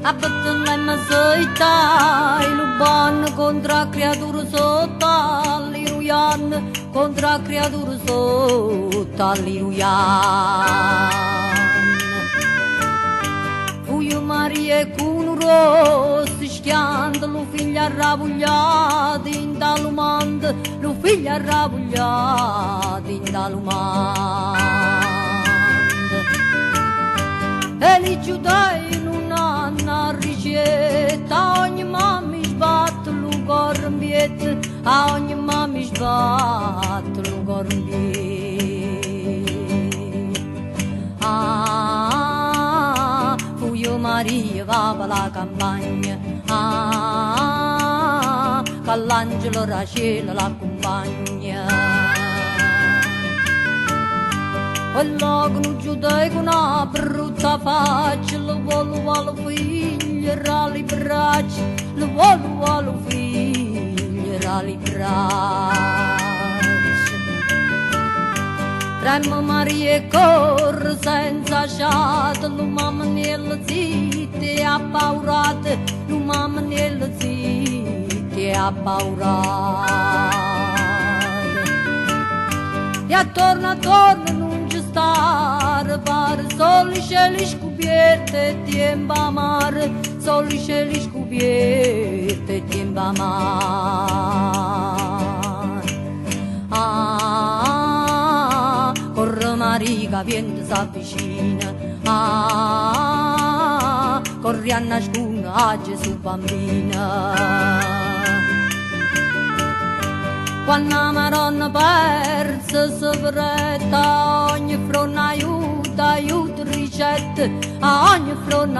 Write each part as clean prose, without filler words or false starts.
abbattono le mazzetta, e lubano contro la creatura sotto, alleluia, contro la creatura sotto, alleluia. Fuio Maria e con rossi schianta, lo figlio arrabbiato in dalumanda, lo figlio arrabbiato in dalumanda. E li giudai non hanno ricetta, ogni mamma sbatte lo corbiet, a ogni mamma sbatte lo corbiet. Fuio Maria va per la campagna, che l'angelo Rachele l'accompagna. Quello che non giudei con una brutta faccia, lo vuole figlio li braccia, lo vuole figlio li braccia. Trema Maria e corre senza sciata, lo mamma nelle zitte appaurate, lo mamma nelle zitte appaurate. E attorno non ci stare, pare soli cieli scoperti e tempo a mare, soli cieli scoperti e tempo a mare. Corre Maria, vento s'avvicina, corri a nascondere a Gesù bambina. Quando la Madonna persa si preta, ogni fronte aiuta ricette, a ogni fronte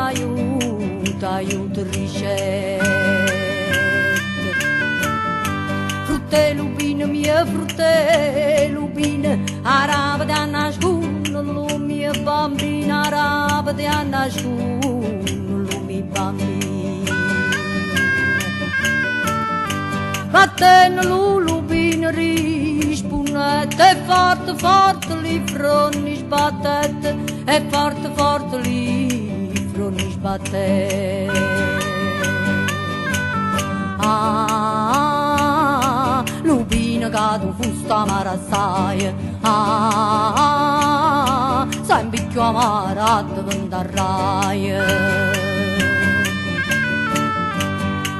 aiuta ricette. Frutte lupine, mie frutte lupine, arabide a nascondere, lo mie bambine, arabide a nascondere, lo mie bambine. Vattene lulubine rispunnete, e forte li fronni sbattete, e forte li fronni sbattete. Lubina cado fusta marassaia, sai un picchio amara davanti al raia.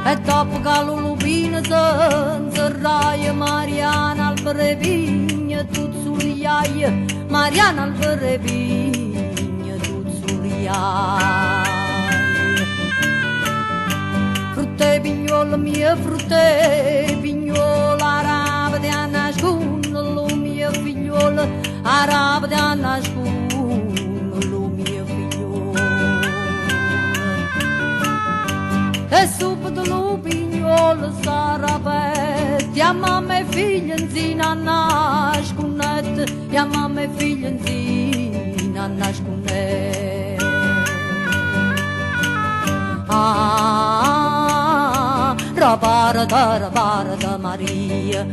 E dopo che l'ulubina s'inserraia, Mariana al brevigna tut suliaia, Mariana al brevigna tut suliaia. Frutte pignole mie, frutte pignole, arabide a nascondere, lo mie figliole, arabide a nascondere, lo mie figliole. E subito lo pignolo sarà petto, e a mamma e figlia inzina a nascondere, e a mamma e figlia inzina a nascondere. Rabarda Maria,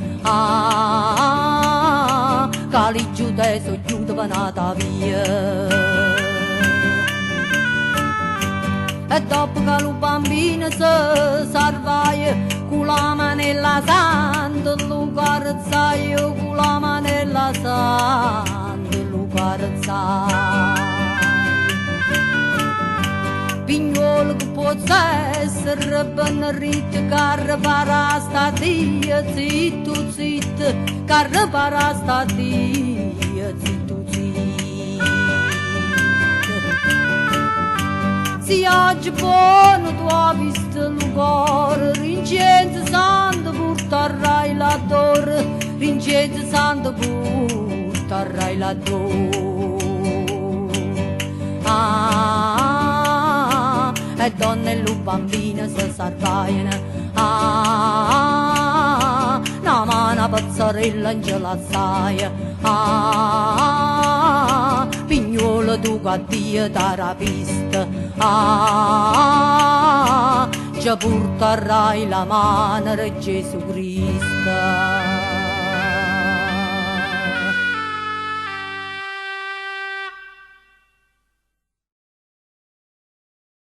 che li giudei so chiude vanata via. E dopo che lo bambino si salvaia, con la manella santa lo carezzaia, con la manella santa lo carezzaia. Pignolo che può essere benedetto, che para sta dia, zitto, che para sta dia, zitto. Si oggi buono tu hai visto il cuore, Rincenzo Santo porterai la torre, Rincenzo Santo porterai la torre. E donne e lu bambine si salvaiano, una mano pazzarella in gelassaia, pignolo tu che Dio t'ha rapista, ci porterai la mano di Gesù Cristo.